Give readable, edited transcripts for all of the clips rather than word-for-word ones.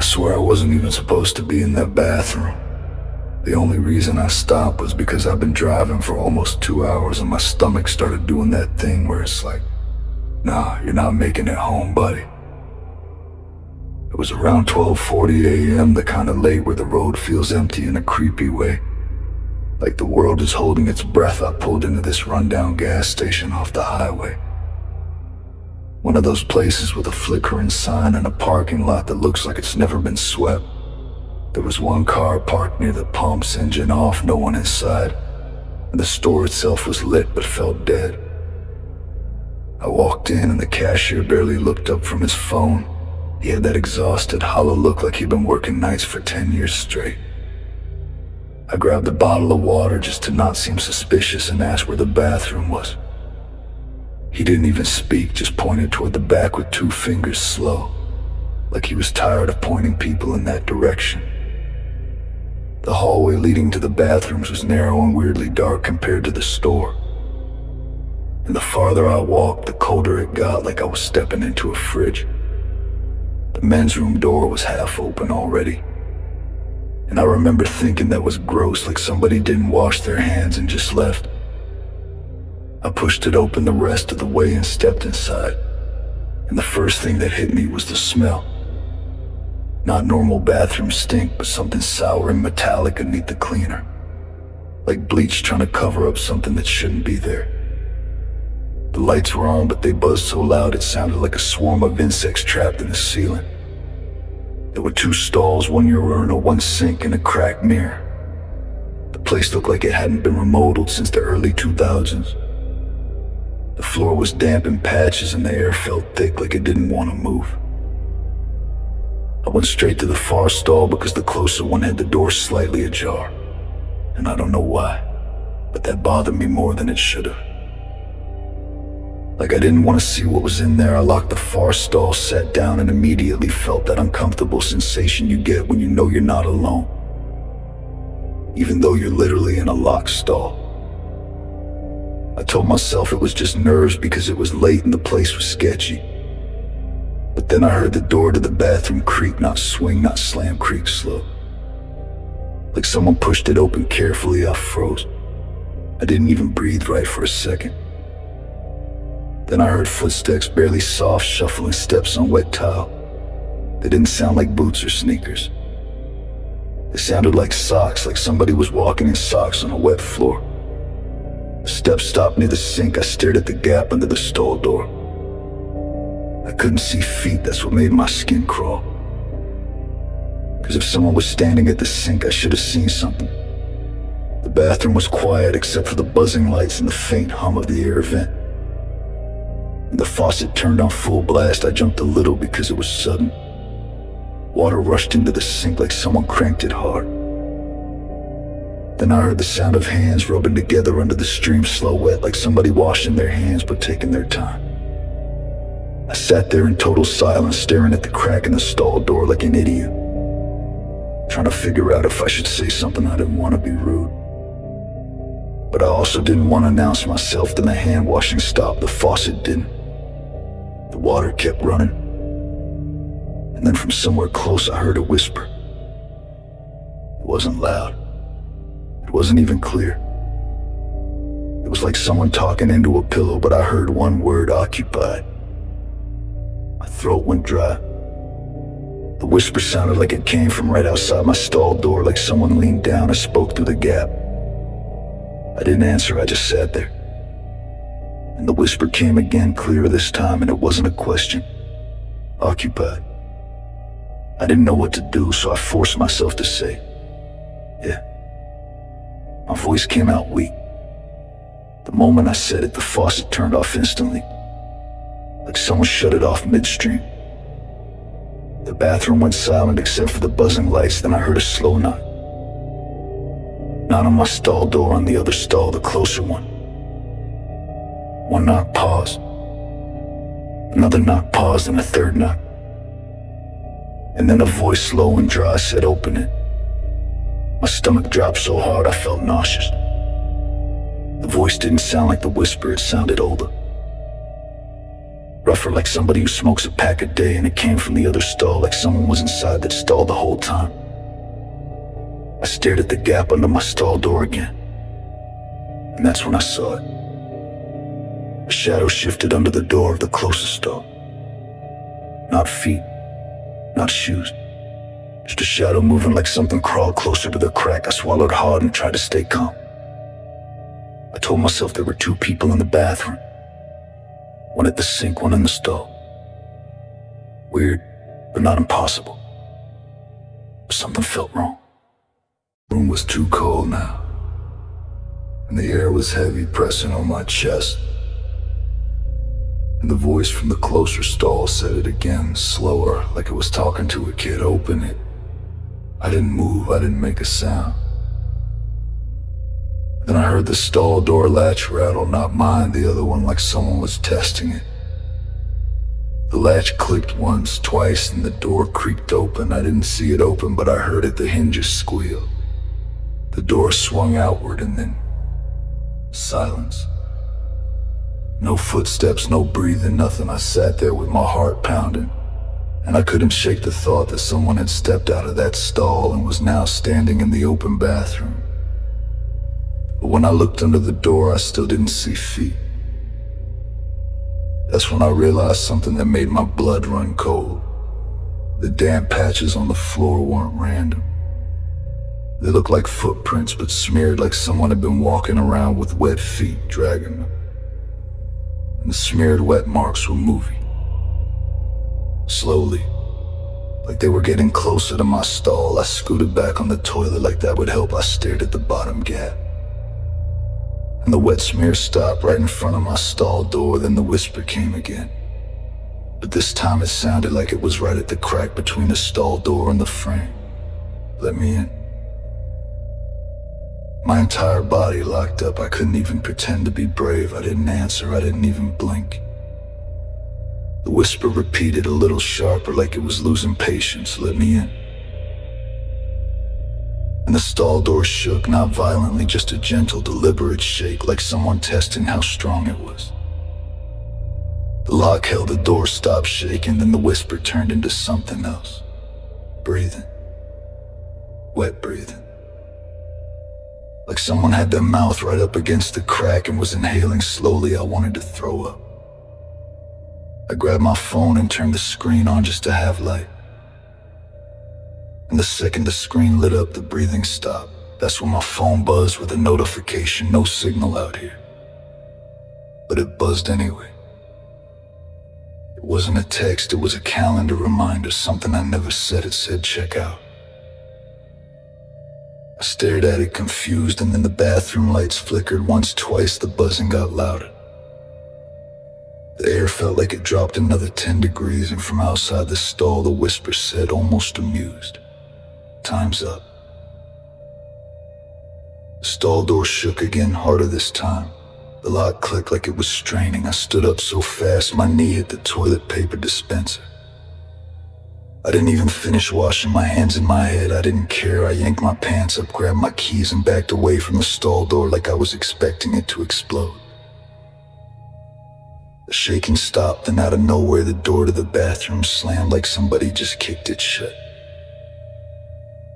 swear I wasn't even supposed to be in that bathroom. The only reason I stopped was because I've been driving for almost 2 hours and my stomach started doing that thing where it's like, nah, you're not making it home, buddy. It was around 12:40 a.m., the kind of late where the road feels empty in a creepy way. Like the world is holding its breath. I pulled into this rundown gas station off the highway. One of those places with a flickering sign and a parking lot that looks like it's never been swept. There was one car parked near the pumps, engine off, no one inside, and the store itself was lit but felt dead. I walked in and the cashier barely looked up from his phone. He had that exhausted, hollow look like he'd been working nights for 10 years straight. I grabbed a bottle of water just to not seem suspicious and asked where the bathroom was. He didn't even speak, just pointed toward the back with 2 fingers slow, like he was tired of pointing people in that direction. The hallway leading to the bathrooms was narrow and weirdly dark compared to the store. And the farther I walked, the colder it got, like I was stepping into a fridge. The men's room door was half open already. And I remember thinking that was gross, like somebody didn't wash their hands and just left. I pushed it open the rest of the way and stepped inside. And the first thing that hit me was the smell. Not normal bathroom stink, but something sour and metallic beneath the cleaner. Like bleach trying to cover up something that shouldn't be there. The lights were on, but they buzzed so loud it sounded like a swarm of insects trapped in the ceiling. There were 2 stalls, 1 urinal, 1 sink, and a cracked mirror. The place looked like it hadn't been remodeled since the early 2000s. The floor was damp in patches and the air felt thick like it didn't want to move. I went straight to the far stall because the closer one had the door slightly ajar. And I don't know why, but that bothered me more than it should have. Like I didn't want to see what was in there, I locked the far stall, sat down, and immediately felt that uncomfortable sensation you get when you know you're not alone, even though you're literally in a locked stall. I told myself it was just nerves because it was late and the place was sketchy. But then I heard the door to the bathroom creak, not swing, not slam, creak slow. Like someone pushed it open carefully. I froze. I didn't even breathe right for a second. Then I heard footsteps, barely soft, shuffling steps on wet tile. They didn't sound like boots or sneakers. They sounded like socks, like somebody was walking in socks on a wet floor. The steps stopped near the sink. I stared at the gap under the stall door. I couldn't see feet, that's what made my skin crawl. Because if someone was standing at the sink, I should have seen something. The bathroom was quiet except for the buzzing lights and the faint hum of the air vent. When the faucet turned on full blast, I jumped a little because it was sudden. Water rushed into the sink like someone cranked it hard. Then I heard the sound of hands rubbing together under the stream, slow wet, like somebody washing their hands but taking their time. I sat there in total silence, staring at the crack in the stall door like an idiot, trying to figure out if I should say something. I didn't want to be rude, but I also didn't want to announce myself. Then the hand washing stopped, the faucet didn't. The water kept running. And then from somewhere close I heard a whisper. It wasn't loud. It wasn't even clear. It was like someone talking into a pillow, but I heard one word: occupied. My throat went dry. The whisper sounded like it came from right outside my stall door, like someone leaned down and spoke through the gap. I didn't answer, I just sat there. And the whisper came again, clearer this time, and it wasn't a question. Occupied. I didn't know what to do, so I forced myself to say, yeah. My voice came out weak. The moment I said it, the faucet turned off instantly, like someone shut it off midstream. The bathroom went silent except for the buzzing lights. Then I heard a slow knock. Not on my stall door, on the other stall, the closer one. One knock, pause. Another knock, pause, and a third knock. And then a voice, slow and dry, said, "Open it." My stomach dropped so hard I felt nauseous. The voice didn't sound like the whisper, it sounded older. Rougher like somebody who smokes a pack a day, and it came from the other stall like someone was inside that stall the whole time. I stared at the gap under my stall door again, and that's when I saw it. A shadow shifted under the door of the closest stall. Not feet, not shoes, just a shadow moving like something crawled closer to the crack. I swallowed hard and tried to stay calm. I told myself there were two people in the bathroom. One at the sink, one in the stall. Weird, but not impossible. Something felt wrong. The room was too cold now, and the air was heavy, pressing on my chest. And the voice from the closer stall said it again, slower, like it was talking to a kid. Open it. I didn't move, I didn't make a sound. Then I heard the stall door latch rattle, not mine, the other one, like someone was testing it. The latch clicked once, twice, and the door creaked open. I didn't see it open, but I heard it, the hinges squeal. The door swung outward, and then silence. No footsteps, no breathing, nothing. I sat there with my heart pounding, and I couldn't shake the thought that someone had stepped out of that stall and was now standing in the open bathroom. But when I looked under the door, I still didn't see feet. That's when I realized something that made my blood run cold. The damp patches on the floor weren't random. They looked like footprints, but smeared like someone had been walking around with wet feet dragging them. And the smeared wet marks were moving. Slowly, like they were getting closer to my stall. I scooted back on the toilet like that would help. I stared at the bottom gap, and the wet smear stopped right in front of my stall door. Then the whisper came again, but this time it sounded like it was right at the crack between the stall door and the frame. Let me in. My entire body locked up. I couldn't even pretend to be brave. I didn't answer. I didn't even blink. The whisper repeated a little sharper, like it was losing patience. Let me in. And the stall door shook, not violently, just a gentle, deliberate shake, like someone testing how strong it was. The lock held, the door stopped shaking, then the whisper turned into something else. Breathing. Wet breathing. Like someone had their mouth right up against the crack and was inhaling slowly. I wanted to throw up. I grabbed my phone and turned the screen on just to have light. And the second the screen lit up, the breathing stopped. That's when my phone buzzed with a notification. No signal out here. But it buzzed anyway. It wasn't a text, it was a calendar reminder, something I never said. It said, check out. I stared at it confused, and then the bathroom lights flickered once, twice. The buzzing got louder. The air felt like it dropped another 10 degrees, and from outside the stall the whisper said, almost amused, time's up. The stall door shook again, harder this time. The lock clicked like it was straining. I stood up so fast my knee hit the toilet paper dispenser. I didn't even finish washing my hands in my head. I didn't care. I yanked my pants up, grabbed my keys, and backed away from the stall door like I was expecting it to explode. The shaking stopped, and out of nowhere the door to the bathroom slammed like somebody just kicked it shut.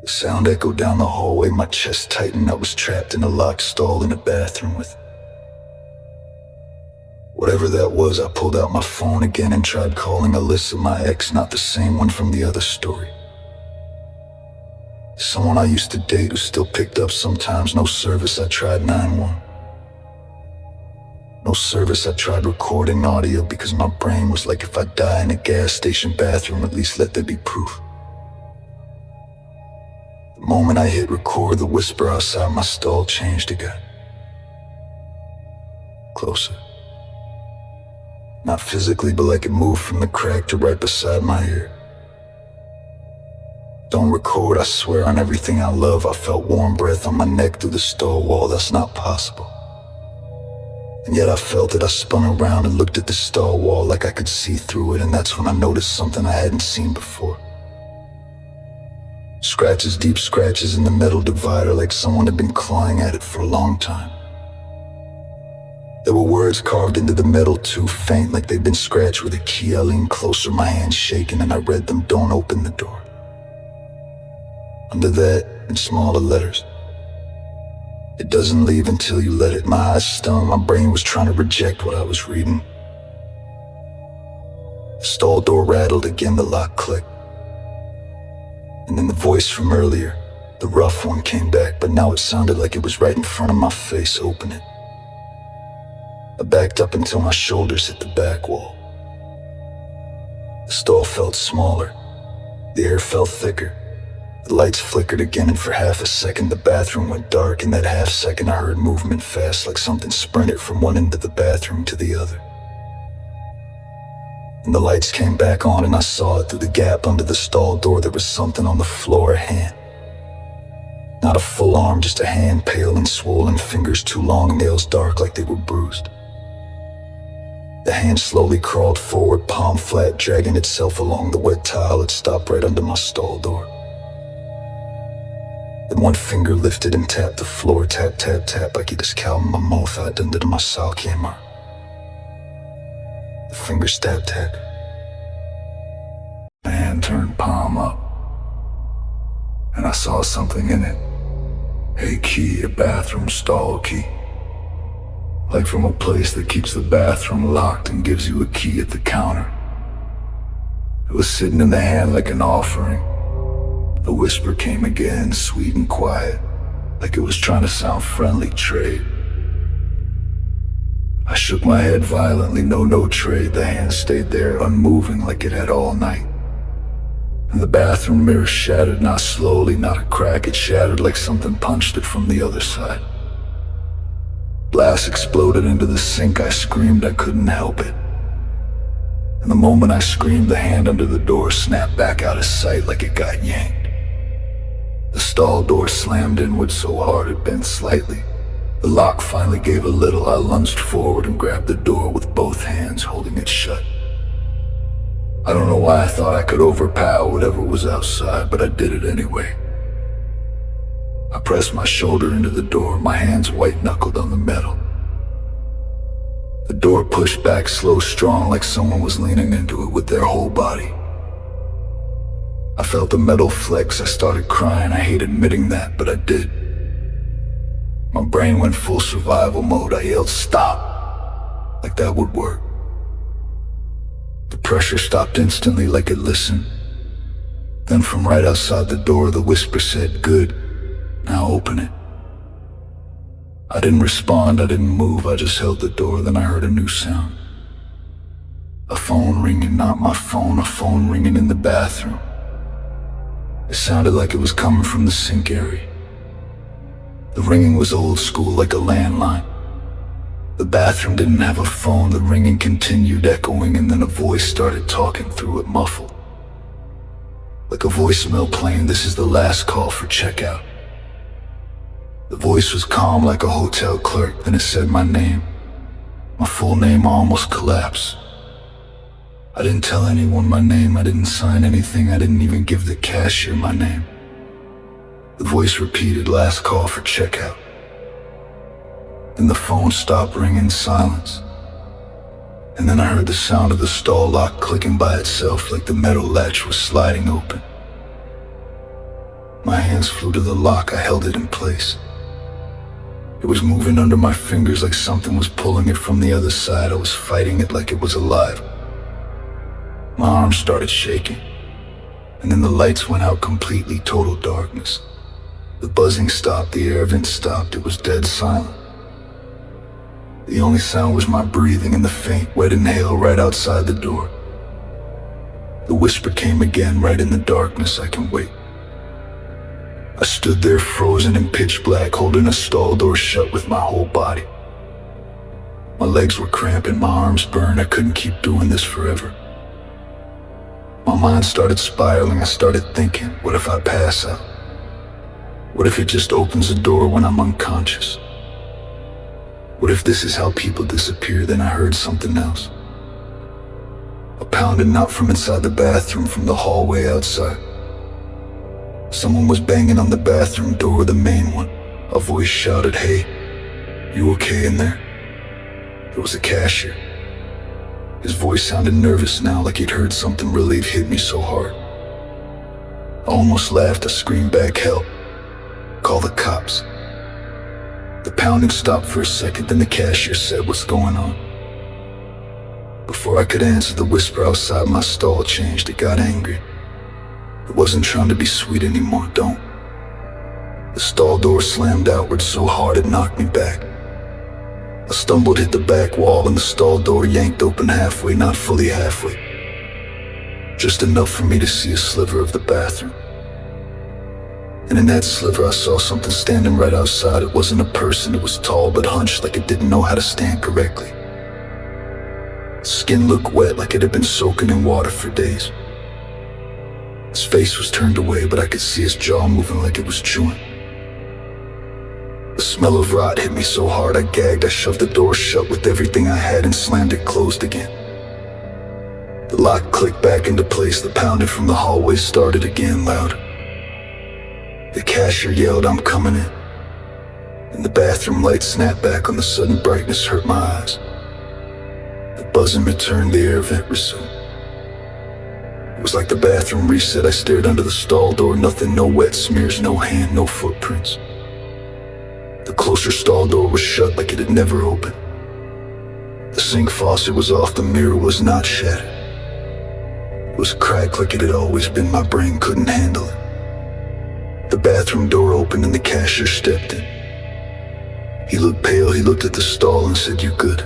The sound echoed down the hallway. My chest tightened. I was trapped in a locked stall in a bathroom with whatever that was. I pulled out my phone again and tried calling Alyssa, my ex, not the same one from the other story. Someone I used to date who still picked up sometimes. No service. I tried 911. No service. I tried recording audio because my brain was like, if I die in a gas station bathroom, at least let there be proof. The moment I hit record, the whisper outside my stall changed again. Closer. Not physically, but like it moved from the crack to right beside my ear. Don't record, I swear on everything I love. I felt warm breath on my neck through the stall wall. That's not possible. And yet I felt it. I spun around and looked at the stall wall like I could see through it, and that's when I noticed something I hadn't seen before. Scratches, deep scratches in the metal divider, like someone had been clawing at it for a long time. There were words carved into the metal too faint, like they'd been scratched with a key. I leaned closer, my hand shaking, and I read them, "Don't open the door." Under that, in smaller letters, "It doesn't leave until you let it." My eyes stung, my brain was trying to reject what I was reading. The stall door rattled again, the lock clicked. And then the voice from earlier, the rough one, came back, but now it sounded like it was right in front of my face. "Open it." I backed up until my shoulders hit the back wall. The stall felt smaller. The air felt thicker. The lights flickered again, and for half a second the bathroom went dark. In that half second I heard movement fast, like something sprinted from one end of the bathroom to the other. And the lights came back on, and I saw it through the gap under the stall door. There was something on the floor, a hand. Not a full arm, just a hand, pale and swollen, fingers too long, nails dark like they were bruised. The hand slowly crawled forward, palm flat, dragging itself along the wet tile. It stopped right under my stall door. Then one finger lifted and tapped the floor, tap, tap, tap, like it just calmed my mouth out under my sock hammer. The finger stab, tap. My hand turned palm up, and I saw something in it. A key, a bathroom stall key. Like from a place that keeps the bathroom locked and gives you a key at the counter. It was sitting in the hand like an offering. The whisper came again, sweet and quiet, like it was trying to sound friendly. "Trade." I shook my head violently. No trade. The hand stayed there, unmoving like it had all night. And the bathroom mirror shattered, not slowly, not a crack. It shattered like something punched it from the other side. Glass exploded into the sink. I screamed. I couldn't help it. And the moment I screamed, the hand under the door snapped back out of sight like it got yanked. The stall door slammed inward so hard it bent slightly. The lock finally gave a little. I lunged forward and grabbed the door with both hands, holding it shut. I don't know why I thought I could overpower whatever was outside, but I did it anyway. I pressed my shoulder into the door, my hands white-knuckled on the metal. The door pushed back slow, strong, like someone was leaning into it with their whole body. I felt the metal flex. I started crying. I hate admitting that, but I did. My brain went full survival mode. I yelled, "Stop!" Like that would work. The pressure stopped instantly, like it listened. Then from right outside the door, the whisper said, "Good, now open it." I didn't respond, I didn't move, I just held the door. Then I heard a new sound. A phone ringing, not my phone, a phone ringing in the bathroom. It sounded like it was coming from the sink area. The ringing was old school, like a landline. The bathroom didn't have a phone. The ringing continued echoing, and then a voice started talking through it, muffled. Like a voicemail playing, "This is the last call for checkout." The voice was calm like a hotel clerk, then it said my name. My full name. I almost collapsed. I didn't tell anyone my name, I didn't sign anything, I didn't even give the cashier my name. The voice repeated, "Last call for checkout." Then the phone stopped ringing, silence. And then I heard the sound of the stall lock clicking by itself, like the metal latch was sliding open. My hands flew to the lock, I held it in place. It was moving under my fingers like something was pulling it from the other side. I was fighting it like it was alive. My arms started shaking, and then the lights went out completely, total darkness. The buzzing stopped, the air vent stopped, it was dead silent. The only sound was my breathing and the faint, wet inhale right outside the door. The whisper came again, right in the darkness. "I can wait." I stood there frozen in pitch black, holding a stall door shut with my whole body. My legs were cramping, my arms burned. I couldn't keep doing this forever. My mind started spiraling. I started thinking, what if I pass out? What if it just opens a door when I'm unconscious? What if this is how people disappear? Then I heard something else. A pounding, not from inside the bathroom, from the hallway outside. Someone was banging on the bathroom door, the main one. A voice shouted, "Hey, you okay in there?" It was a cashier. His voice sounded nervous now, like he'd heard something relief hit me so hard. I almost laughed. I screamed back, "Help! Call the cops." The pounding stopped for a second, then the cashier said, "What's going on?" Before I could answer, the whisper outside my stall changed. It got angry. It wasn't trying to be sweet anymore. "Don't." The stall door slammed outward so hard it knocked me back. I stumbled, hit the back wall, and the stall door yanked open halfway, not fully halfway. Just enough for me to see a sliver of the bathroom. And in that sliver I saw something standing right outside. It wasn't a person. It was tall but hunched, like it didn't know how to stand correctly. Skin looked wet, like it had been soaking in water for days. His face was turned away, but I could see his jaw moving like it was chewing. The smell of rot hit me so hard I gagged. I shoved the door shut with everything I had and slammed it closed again. The lock clicked back into place. The pounding from the hallway started again, louder. The cashier yelled, "I'm coming in." And the bathroom light snapped back on. The sudden brightness hurt my eyes. The buzzing returned. The air vent resumed. It was like the bathroom reset. I stared under the stall door. Nothing, no wet smears, no hand, no footprints. The closer stall door was shut, like it had never opened. The sink faucet was off. The mirror was not shattered. It was cracked like it had always been. My brain couldn't handle it. The bathroom door opened and the cashier stepped in. He looked pale. He looked at the stall and said, "You good?"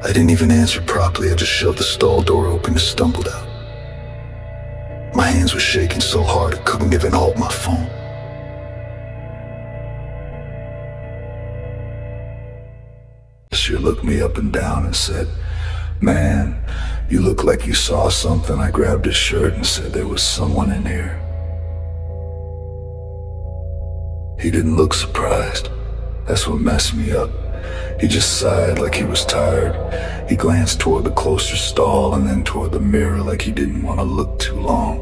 I didn't even answer properly. I just shoved the stall door open and stumbled out. My hands were shaking so hard I couldn't even hold my phone. She looked me up and down and said, "Man, you look like you saw something." I grabbed his shirt and said, "There was someone in here." He didn't look surprised. That's what messed me up. He just sighed like he was tired. He glanced toward the closer stall and then toward the mirror like he didn't want to look too long.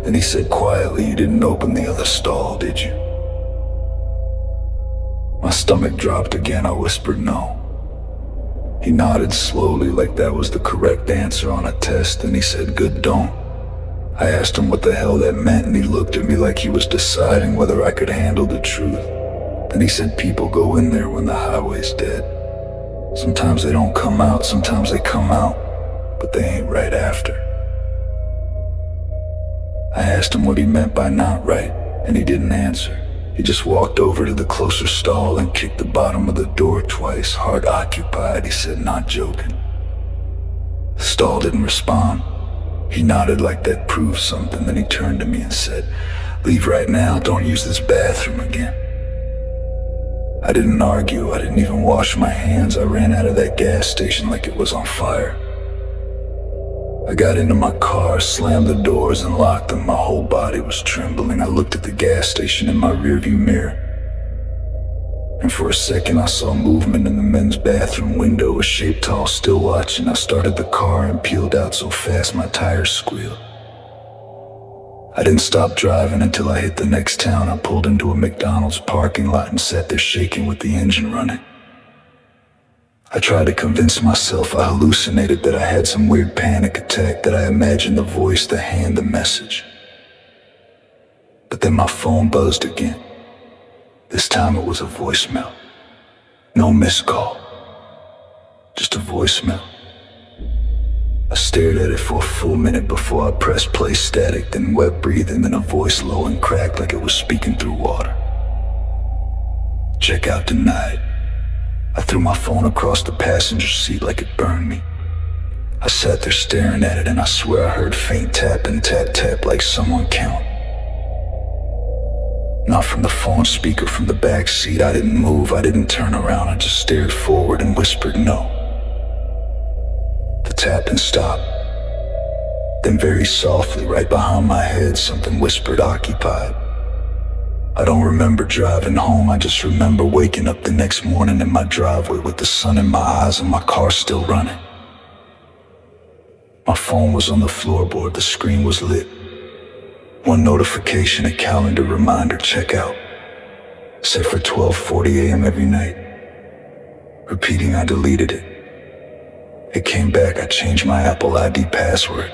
Then he said quietly, "You didn't open the other stall, did you?" My stomach dropped again. I whispered, "No." He nodded slowly like that was the correct answer on a test, and he said, "Good, don't." I asked him what the hell that meant, and he looked at me like he was deciding whether I could handle the truth. Then he said, "People go in there when the highway's dead. Sometimes they don't come out, sometimes they come out, but they ain't right after." I asked him what he meant by not right, and he didn't answer. He just walked over to the closer stall and kicked the bottom of the door twice, hard occupied. He said, "Not joking." The stall didn't respond. He nodded like that proved something. Then he turned to me and said, "Leave right now. Don't use this bathroom again." I didn't argue. I didn't even wash my hands. I ran out of that gas station like it was on fire. I got into my car, slammed the doors and locked them. My whole body was trembling. I looked at the gas station in my rearview mirror, and for a second I saw movement in the men's bathroom window. A shape tall still watching. I started the car and peeled out so fast my tires squealed. I didn't stop driving until I hit the next town. I pulled into a McDonald's parking lot and sat there shaking with the engine running. I tried to convince myself I hallucinated, that I had some weird panic attack, that I imagined the voice, the hand, the message. But then my phone buzzed again. This time it was a voicemail. No missed call, just a voicemail. I stared at it for a full minute before I pressed play. Static, then wet breathing, then a voice low and cracked like it was speaking through water. "Check out tonight." I threw my phone across the passenger seat like it burned me. I sat there staring at it, and I swear I heard faint tap and tap tap like someone count. Not from the phone speaker, from the back seat. I didn't move, I didn't turn around. I just stared forward and whispered no. The tapping stopped. Then very softly, right behind my head, something whispered, "Occupied." I don't remember driving home. I just remember waking up the next morning in my driveway with the sun in my eyes and my car still running. My phone was on the floorboard. The screen was lit. One notification, a calendar reminder, check out, set for 12:40 a.m. every night. repeating I deleted it. It came back, I changed my Apple ID password.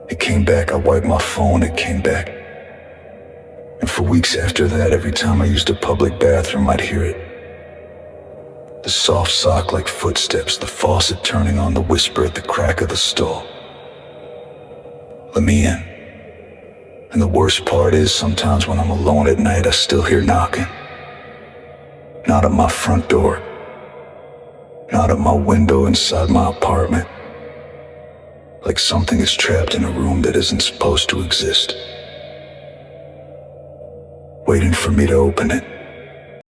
It came back, I wiped my phone, it came back. And for weeks after that, every time I used a public bathroom, I'd hear it. The soft sock-like footsteps, the faucet turning on, the whisper at the crack of the stall. Let me in. And the worst part is, sometimes when I'm alone at night, I still hear knocking. Not at my front door. Not at my window inside my apartment. Like something is trapped in a room that isn't supposed to exist. Waiting for me to open it.